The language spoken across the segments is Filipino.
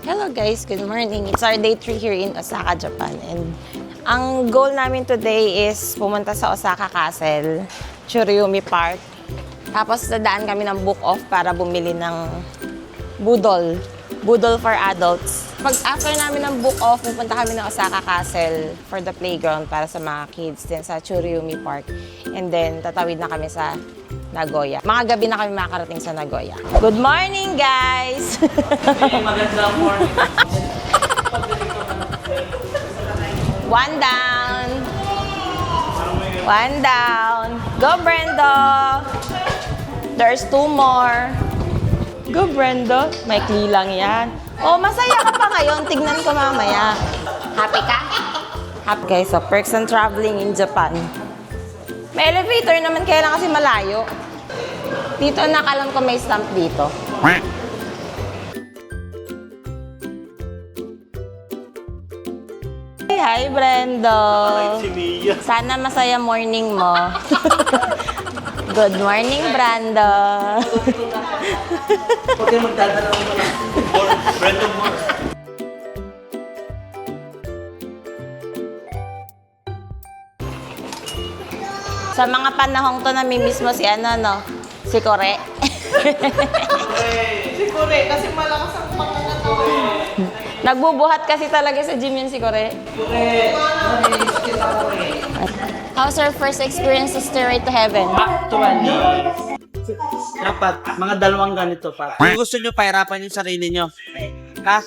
Hello guys, good morning. It's our day 3 here in Osaka, Japan. And ang goal namin today is pumunta sa Osaka Castle, Tsuruyumi Park. Tapos dadaan kami ng book off para bumili ng budol. Budol for adults. Pag after namin ng book off, pupunta kami ng Osaka Castle for the playground para sa mga kids din sa Tsuruyumi Park. And then tatawid na kami sa Nagoya. Mga gabi na kami makarating sa Nagoya. Good morning, guys! Magandang morning. One down. One down. Go, Brendo. There's 2 more. Go, Brendo. Maikli lang yan. Oh, masaya ka pa ngayon. Tignan ko mamaya. Happy ka? Happy. Okay, so perks and traveling in Japan. May elevator naman, kaya lang kasi malayo. Dito, nakalam ko may stamp dito. Hi, Brendo. Sana masaya morning mo. Good morning, Brando. Huwag kayo magdadalaw mo lang. Brandon Moore. Sa mga panahong to, namimiss mo si ano, no? Si Kore. Si Kore, kasi malakas ang pangangatawan. Nagbubuhat kasi talaga sa gym yun si Kore. How's your first experience to Stairway to Heaven? Actually, dapat mga dalawang ganito pa. Kung gusto nyo, pahirapan yung sarili nyo. Ha?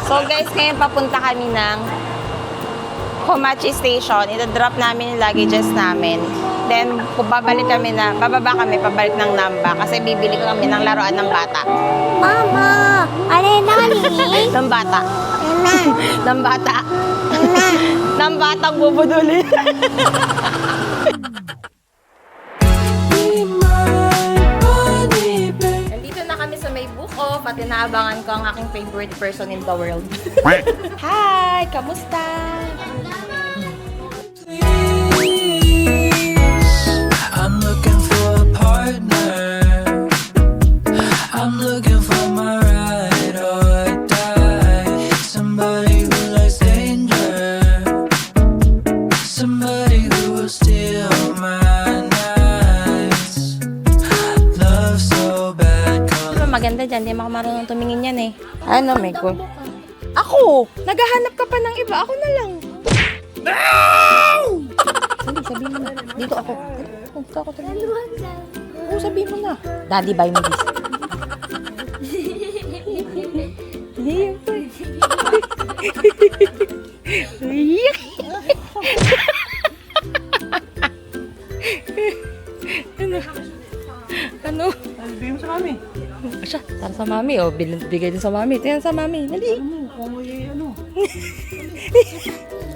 So guys, ngayon papunta kami ng Komachi Station. Ito-drop namin yung luggages namin. Then, bababa kami, pabalik ng Namba kasi bibili kami ng laruan ng bata. Mama, are nani? Ng bata. Nana, Ng bata. nana. Ng batang bubuduli. Nandito na kami sa may book off at inaabangan ko ang aking favorite person in the world. Hi! Kamusta? I'm looking for a partner. I'm looking for my ride or die. Somebody who likes danger. Somebody who will steal my nights. Love so bad. Diba maganda dyan? Di ako marunong tumingin yan eh. Ano, may ko? Ako! Naghahanap ka pa ng iba. Ako na lang. Hindi, sabihin mo na. Dito ako. Dito ako talaga. Oo, sabihin mo na. Daddy, buy me this. Hindi, yun po eh. Ano? Sabihin mo sa mami. Asya, para sa mami. O, bigay din sa mami. Tingnan sa mami. Dali. Kung ano.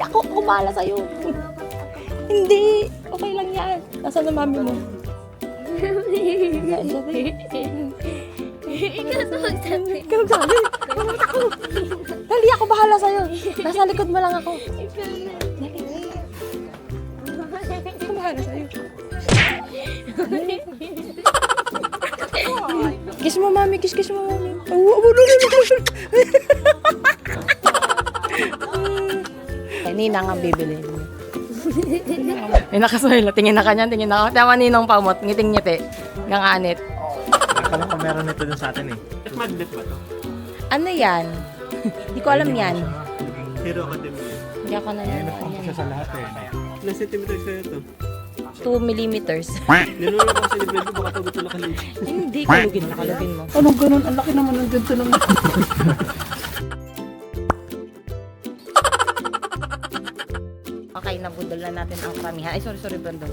Ako bahala sa'yo. Hindi. Okay lang yan. Nasaan na mami mo? Ikaw sa magsabi. Ikaw sabi. Ako. Dali, ako bahala sa'yo. Nasa likod mo lang ako. Ako bahala sa'yo. Kiss mo, mami. Kiss mo, mami. Ninang ang bibili. May nakaswela. Tingin na kanya, tingin na ka. Tama ninong pamot. Ngiting-ngiti. Ngang anit. Akala ko meron nito dun sa atin eh. Magnet ba to? Ano yan? Hindi ko alam yan. Hero Academy. Hindi ako naniniwala Siya yan. sa lahat eh. Ilang centimeters sa'yo to? 2 millimeters. Ninulo ko kasi ni Brendo, baka tagot na kalit. Hindi, kalugin mo. Anong ganun? Ang laki naman ng ganito lang. Okay, nabudol na natin ang karamihan. Ay, sorry, Brando.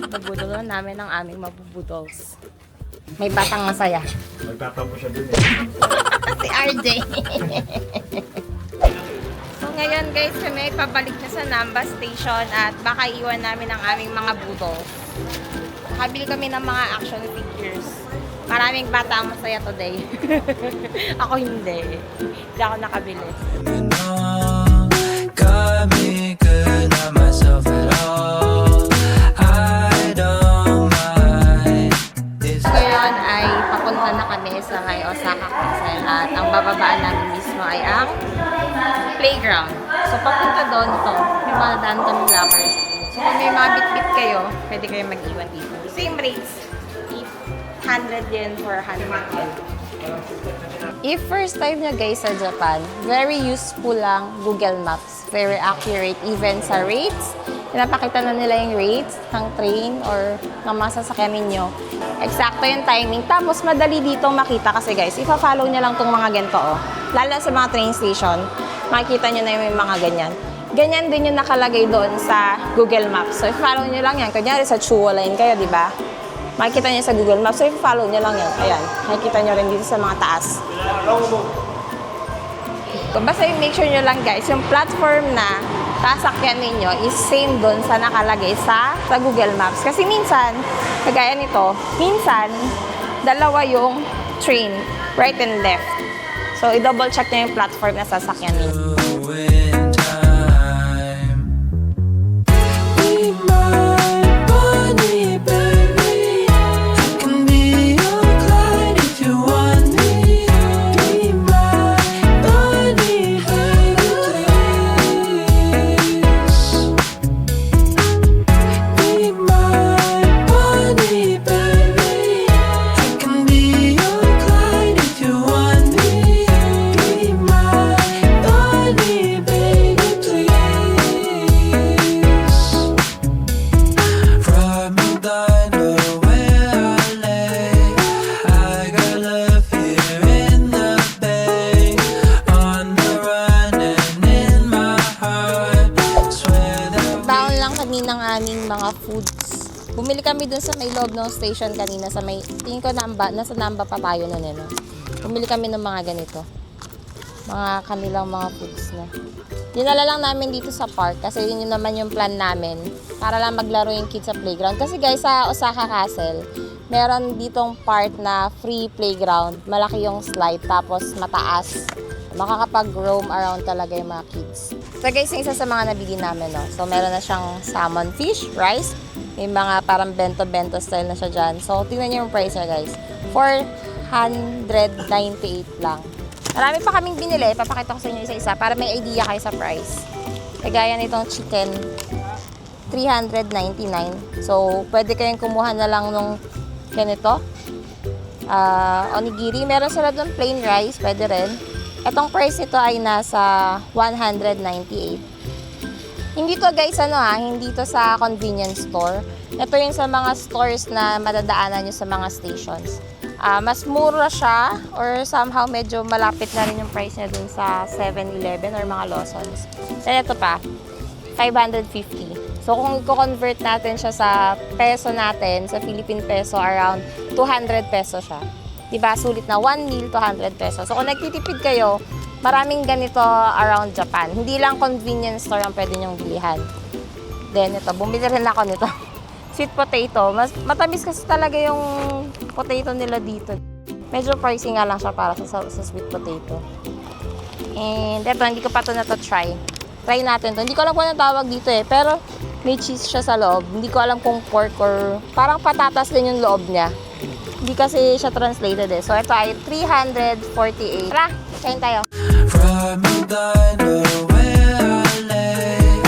Nabudol na namin ang aming mabubudols. May batang masaya. Magtatampo siya dun eh. Si RJ. So ngayon guys, kami pabalik na sa Namba Station at baka iwan namin ang aming mga budol. Nakabili kami ng mga action figures. Maraming bata ang masaya today. Ako hindi. Hindi ako nakabili. You know, got me good, not myself at all. I don't mind. It's Ngayon ay papunta na kami kami sa may Osaka Castle at ang bababaan namin mismo ay ang playground. So, papunta doon ito, may mga daan kami lockers. So, kung may mga bit-bit kayo, pwede kayo mag-iwan dito. Same rates, 100 yen for 100 yen. If first time nyo guys sa Japan, very useful lang Google Maps. Very accurate even sa rates. Pinapakita na nila yung rates ng train or ng mga sasakyan ninyo. Eksakto yung timing. Tapos madali dito makita kasi guys, ipa-follow nyo lang tong mga ganito oh. Lalo sa mga train station, makikita nyo na yung mga ganyan. Ganyan din yung nakalagay doon sa Google Maps. So, i-follow nyo lang yan. Kunyari sa Chuo Line kayo, di ba? Makikita nyo sa Google Maps. So, i-follow nyo lang yan. Ayan. Makikita nyo rin dito sa mga taas. So, basta make sure nyo lang guys, yung platform na sasakyan ninyo is same doon sa nakalagay sa Google Maps. Kasi minsan, kagaya nito, minsan, dalawa yung train, right and left. So, i-double check nyo yung platform na sasakyan ninyo. in time. Be my bunny, baby. I can be your Clyde if you want me. Be my bunny, baby, please. Be my bunny, baby. I can be your Clyde if you want me. Be my bunny, baby, please. From Medina, where I lay, I got love here in the bay. On the run and in my heart, swear that Down lang kaninang aming mga foods. Bumili kami dun sa may loob ng station kanina sa may, tingin ko nasa Namba pa tayo na nila. Bumili kami ng mga ganito. Mga kanilang mga foods na. Dinala lang namin dito sa park kasi yun yung naman yung plan namin para lang maglaro yung kids sa playground. Kasi guys, sa Osaka Castle, meron ditong part na free playground. Malaki yung slide tapos mataas. Makakapag-roam around talaga yung mga kids. So guys, yung isa sa mga nabili namin, no? So meron na siyang salmon fish, rice. May mga parang bento-bento style na siya dyan. So tingnan niyo yung price niya guys. 498 lang. Marami pa kaming binili. Papakita ko sa inyo isa-isa para may idea kayo sa price. Kagaya nitong chicken, 399. So, pwede kayong kumuha na lang nung ganito. Onigiri. Meron sila doon plain rice. Pwede rin. Itong price nito ay nasa 198. Hindi to guys, hindi to sa convenience store. Ito yung sa mga stores na madadaanan nyo sa mga stations. Mas mura siya or somehow medyo malapit na rin yung price niya dun sa 7-Eleven or mga Lawsons. Then ito pa, 550. So kung i-convert natin siya sa peso natin, sa Philippine peso, around 200 peso siya. Diba? Sulit na 1 meal, 200 peso. So kung nagtitipid kayo, maraming ganito around Japan. Hindi lang convenience store ang pwede nyong bilihan. Then ito, bumili rin ako nito. Sweet potato. Matamis kasi talaga yung potato nila dito. Medyo pricey nga lang siya para sa sweet potato. And ito, hindi ko pa ito na-try. Try natin to. Hindi ko alam kung anong tawag dito eh. Pero may cheese siya sa loob. Hindi ko alam kung pork or parang patatas din yung loob niya. Hindi kasi siya translated eh. So ito ay 348. Tara, kain tayo. from Medina, where I lay,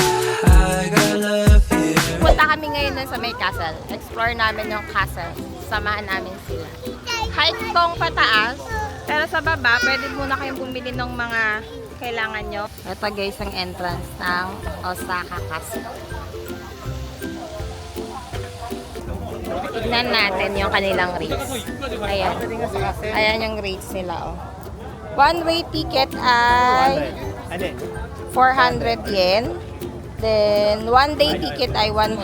I got love here. Punta kami ngayon dun sa may castle. Explore namin yung castle. Samahan namin sila. Hike tong pataas. Pero sa baba, pwede muna kayong bumili ng mga kailangan nyo. Ito guys, ang entrance ng Osaka Castle. Tignan natin yung kanilang rates. Ayan. Ayan yung rates nila, oh. One-way ticket ay 400 yen. Then, one-day ticket ay 1,000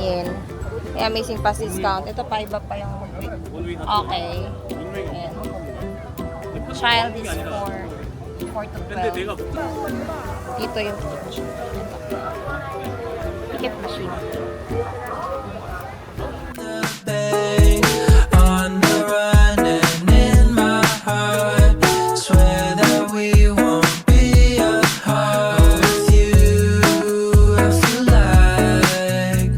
yen. May amazing pass discount. Ito pa, iba pa yung okay. Ayan. Child is 4 to 12. Dito yung ticket machine. Bay, on the run and in my heart, swear that we won't be apart. With you, I feel like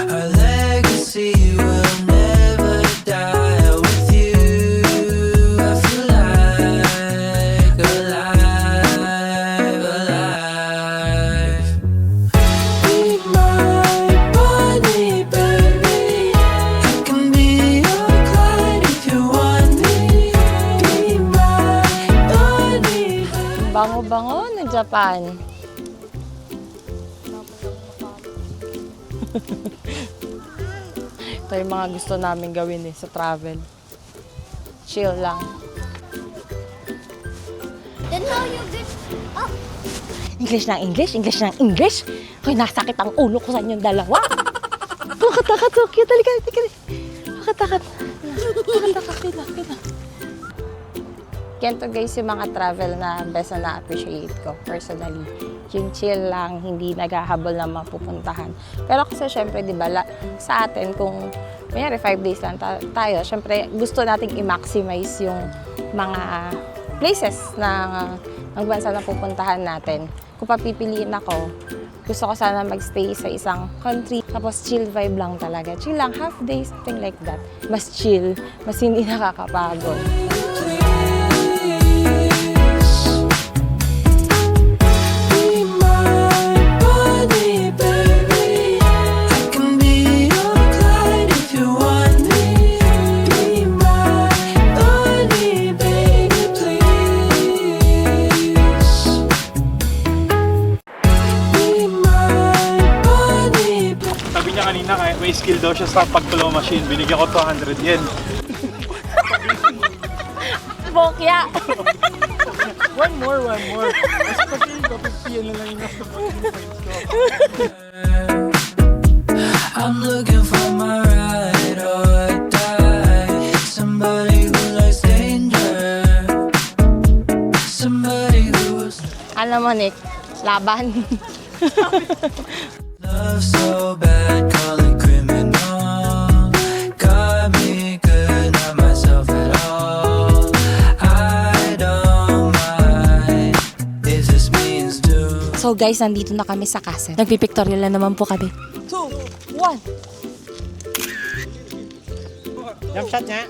our legacy will never die. With you, Bango-bango ng Japan. Ito yung mga gusto namin gawin sa travel. Chill lang. Then how you get up? English ng English, English ng English. Hoy, nasakit ang ulo ko sa inyong dalawa. Makatakot, so cute. Halika. Makatakot. Kita. Ganito guys yung mga travel na best na na-appreciate ko personally. Yung chill lang, hindi naghahabol na mapupuntahan. Pero kasi syempre, di ba, sa atin kung mayroon 5 days lang tayo, syempre gusto nating i-maximize yung mga places na ang bansa na pupuntahan natin. Kung papipiliin ako, gusto ko sana magstay sa isang country, tapos chill vibe lang talaga. Chill lang, half day, something like that. Mas chill, mas hindi nakakapagod. Sabi niya kanina, may skill daw siya sa pag-claw machine. Binigyan ko 200 yen. Bokya! One more. Mas pag-ing ko, 50 yen na lang yung nasa points ko. I'm looking for my ride or die. Somebody who likes danger. Somebody who's Alam mo, Nick, laban. love so bad, call it criminal. Got me good, not myself at all. I don't mind if this means doom. So guys, nandito na kami sa castle. Nagpipictorial na naman po kami. 2, 1. Jump shot niya.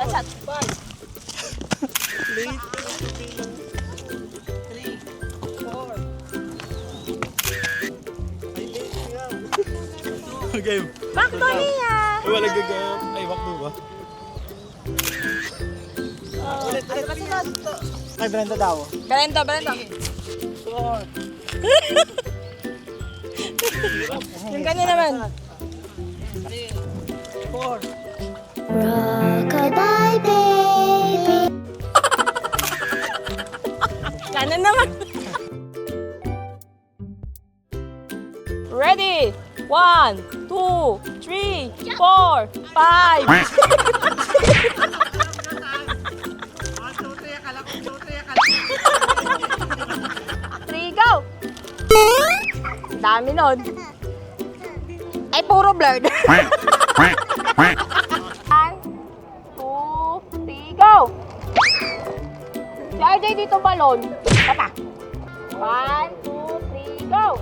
Shot. Game. Bakto niya! Wala gagawin. Ay, wakbo ba? Ay, Brenda daw. Berento. Yung ganyan naman. Rock-a-bye, baby. Kanan naman. Ready? 1, 2, 3, 4, 5. Three, go! Dami nun. Ay, puro blurred. 1, 2, 3, go! Si RJ dito balon. Papa. 1, 2, 3, go!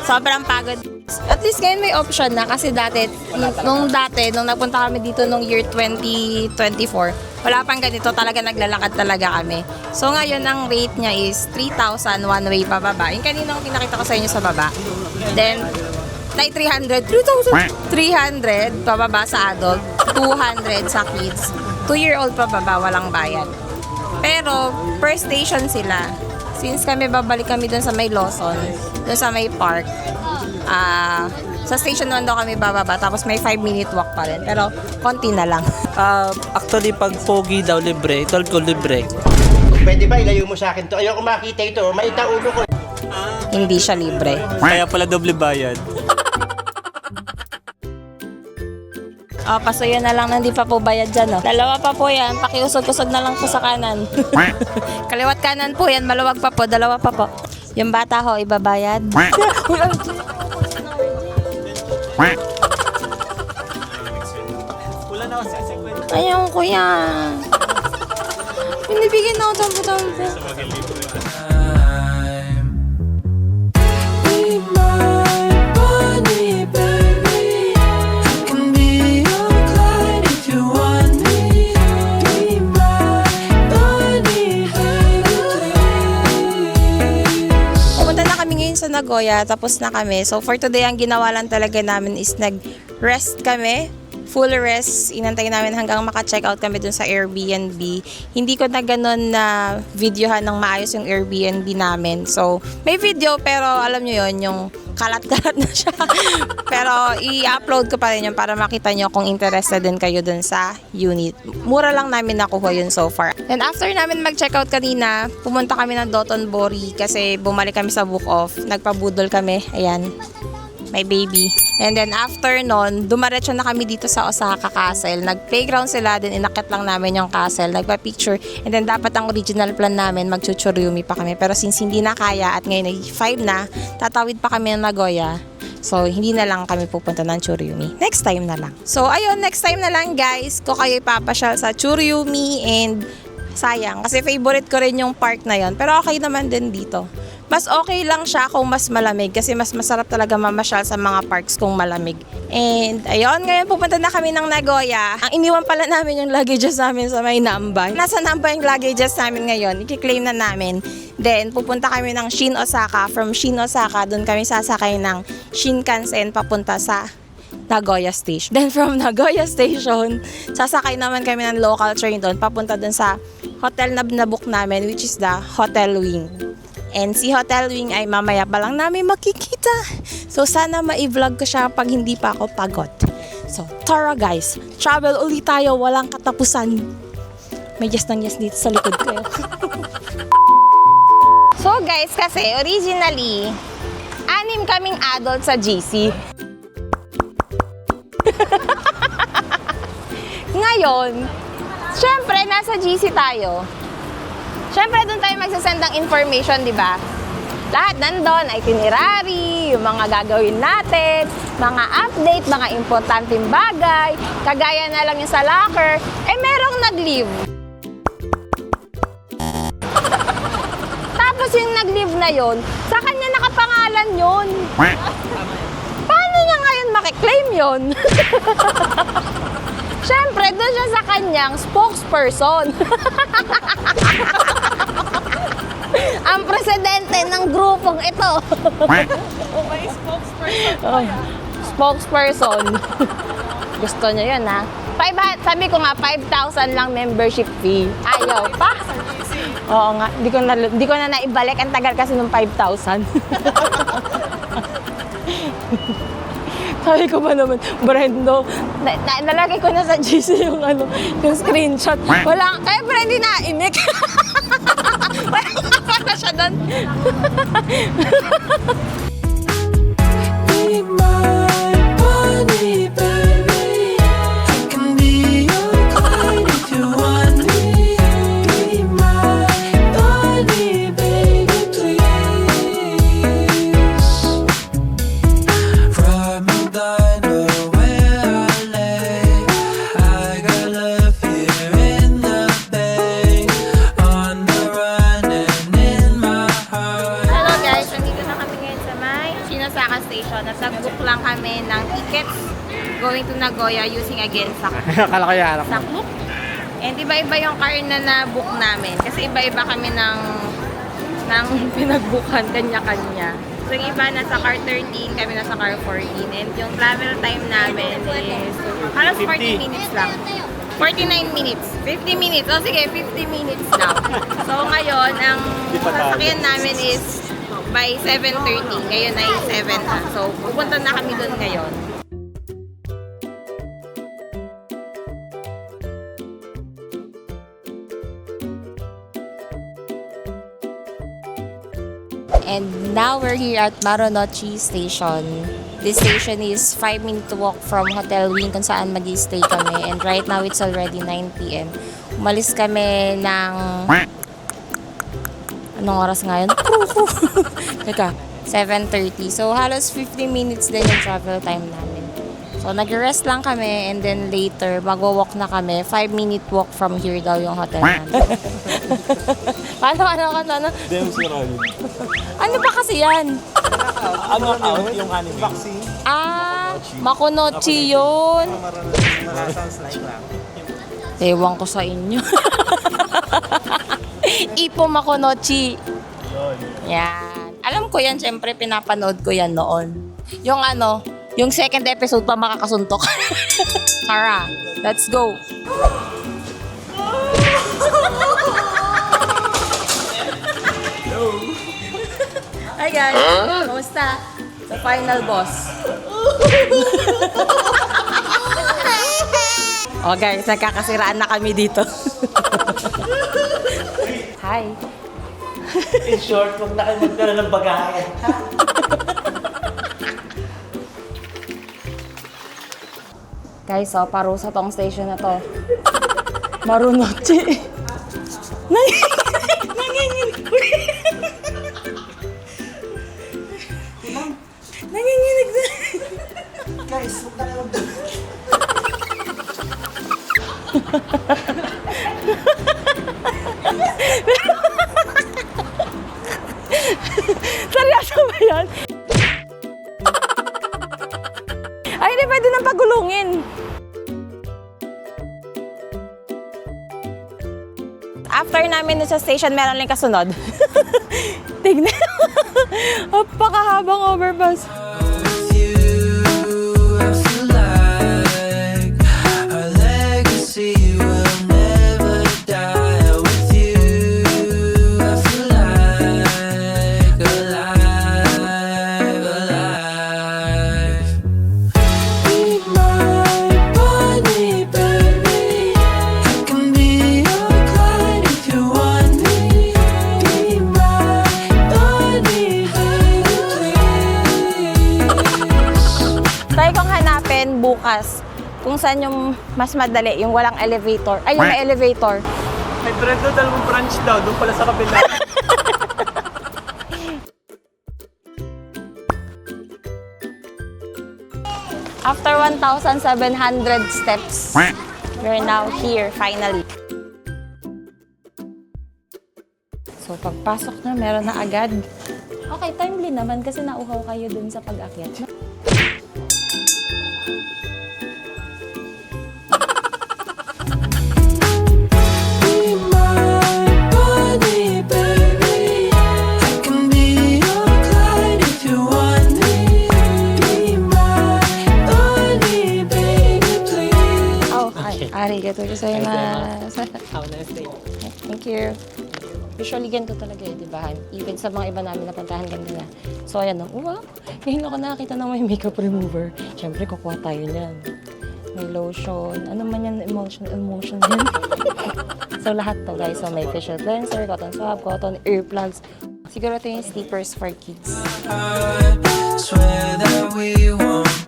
Sobrang pagod. At least ngayon may option na kasi nung nagpunta kami dito nung year 2024, wala pang ganito, talaga naglalakad talaga kami. So ngayon ang rate niya is 3,000 one way pababa. Yung kaninang pinakita ko sa inyo sa baba. Then, 300 pababa sa adult, 200 sa kids, 2-year-old pababa, walang bayad. Pero, per station sila. Since babalik kami dun sa may Lawson, dun sa may park, sa station 1 daw kami bababa, tapos may 5-minute walk pa rin. Pero, konti na lang. Actually, pag pogi daw libre, told ko libre. Pwede ba ilayo mo sa akin to? Ayoko makita ito. Maita ulo ko. Hindi siya libre. Kaya pala doble bayad. Pasuyo na lang na hindi pa po bayad dyan. Dalawa pa po yan. Pakiusog-usog na lang po sa kanan. Kaliwat kanan po yan. Maluwag pa po. Dalawa pa po. Yung bata ho, ibabayad. Wala na ako sa sequence. Ayaw ko yan. Pinibigyan ako tampo-tampo. Be my bunny, baby. I can be your Clyde if you want me. Be my bunny, baby, please. Pumunta na kami ngayon sa Nagoya, tapos na kami. So for today, ang ginawa lang talaga namin is nag-rest kami full rest. Inantay namin hanggang maka-check out kami dun sa Airbnb. Hindi ko na ganun na videohan ng maayos yung Airbnb namin. So, may video pero alam nyo yon yung kalat-kalat na siya. Pero i-upload ko pa rin yun para makita nyo kung interested din kayo dun sa unit. Mura lang namin nakuha yun so far. Then after namin mag-check out kanina, pumunta kami ng Dotonbori kasi bumalik kami sa book off. Nagpabudol kami. Ayan. My baby. And then after nun, dumaretso na kami dito sa Osaka Castle. Nag-playground sila, then inakit lang namin yung castle. Nagpa-picture. And then dapat ang original plan namin, mag-Chuchuryumi pa kami. Pero since hindi na kaya at ngayon ay 5 na, tatawid pa kami ng Nagoya. So, hindi na lang kami pupunta ng Churyumi. Next time na lang. So, ayun, next time na lang guys, ko kayo ipapasyal sa Churyumi and sayang. Kasi favorite ko rin yung park na yon. Pero okay naman din dito. Mas okay lang siya kung mas malamig kasi mas masarap talaga mamasyal sa mga parks kung malamig. And ayun, ngayon pupunta na kami ng Nagoya. Ang iniwan pala namin yung luggages namin sa may Namba. Nasa Namba yung luggages namin ngayon. I-claim na namin. Then pupunta kami ng Shin Osaka. From Shin Osaka, doon kami sasakay ng Shinkansen papunta sa Nagoya Station. Then from Nagoya Station, sasakay naman kami ng local train doon papunta doon sa hotel na nabook namin, which is the Hotel Wing. And si Hotel Wing ay mamaya pa lang namin makikita. So sana ma-vlog ko siya pag hindi pa ako pagod. So tara guys, travel ulit tayo, walang katapusan. May yes nang yes dito sa likod ko. So guys, kasi originally, 6 kaming adult sa GC. Ngayon, syempre nasa GC tayo. Siyempre, doon tayo magsasend ng information, di ba? Lahat nandun, itinerary, yung mga gagawin natin, mga update, mga importanteng bagay, kagaya na lang yung sa locker, eh merong nag-leave. Tapos yung nag-leave na yon, sa kanya nakapangalan yon. Paano niya ngayon makiklaim yon? Siyempre, doon siya sa kanyang spokesperson. Ang presidente ng grupong ito. May spokesperson pa yan. Spokesperson. Gusto niya yun, ha? Sabi ko nga, 5,000 lang membership fee. Ayaw pa. Oo nga, di ko na naibalik. Ang tagal kasi nung 5,000. Sabi ko ba naman, Brendo, nalagay ko na sa GC yung screenshot. Wala, kaya pa hindi naimik. Wala nga pala siya doon. Be my bunny, baby. I can be your Clyde if you want me. Be my bunny, baby, please. From Medina, where I lay, I got love here in the bay, on the run and in my heart. Hello guys, nandito na kami ngayon sa may Shin Osaka Station. Nag-book lang kami ng tickets going to Nagoya using again Akala ko yan. Sakbook. And iba-iba yung car na na-book namin. Kasi iba-iba kami ng pinagbukan, kanya-kanya. So yung iba nasa car 13, kami nasa car 14. And yung travel time namin is halos 40 minutes lang. 49 minutes. 50 minutes. O sige, 50 minutes lang. So ngayon, ang sasakyan namin is by 7:30. Ngayon ay 7 na. So pupunta na kami doon ngayon. And now we're here at Marunouchi Station. This station is 5-minute walk from Hotel Wing kung saan mag-stay kami. And right now it's already 9 p.m. Umalis kami ng... Anong oras ngayon? Teka, 7:30. So halos 50 minutes din yung travel time namin. So nag-rest lang kami and then later magwo-walk na kami. 5-minute walk from here daw yung hotel namin. Ano? Ano ba kasi yan? Ano yung anime? Vaccine? Ah, Makunochi yun. Sounds like lang. Ewan ko sa inyo. Ipo Makunochi. Yan. Alam ko yan, syempre pinapanood ko yan noon. Yung Yung second episode pa makakasuntok. Tara, let's go. Hi guys, kamusta? The final boss. Oh guys, nagkakasiraan na kami dito. Hi. In short, huwag na kayo magkaroon ng bagayan. Guys, oh, parusa tong station na to. Marunochi. Nanginginig. Nanginginig na. Guys, huwag na kayo Seryoso ba yan? Ay, hindi pwede nang pagulungin. After namin dun sa station, meron lang kasunod. Tignan. Napakahabang overpass. With you, I feel like our legacy will never die. With you, I feel like alive, alive. Be my bunny, baby. I can be your Clyde if you want me. Be my bunny, baby, please. Try kong hanapin bukas kung saan yung mas madali, yung walang elevator. Ay, yung may elevator. May bread daw, dalawang branch daw. Doon pala sa kabila. After 1,700 steps, we're now here, finally. So, pagpasok na, meron na agad. Okay, timely naman kasi nauhaw kayo dun sa pag-akyat. Be my bunny, baby. I can be your Clyde if you want me. Be my bunny, baby, please. Oh, hi. Arigato gozaimasu. Have a nice day. Thank you. Usually ganito talaga eh, di ba? Even sa mga iba namin napuntahan ganito na. So ayan o, wow, ngayon ako nakakita ng may makeup remover. Siyempre, kukuha tayo niyan. May lotion, ano man yan, emotion yan. So lahat to guys, so may facial cleanser, cotton swab, cotton earplugs. Siguro ito yung sleepers for kids. Swear that we won't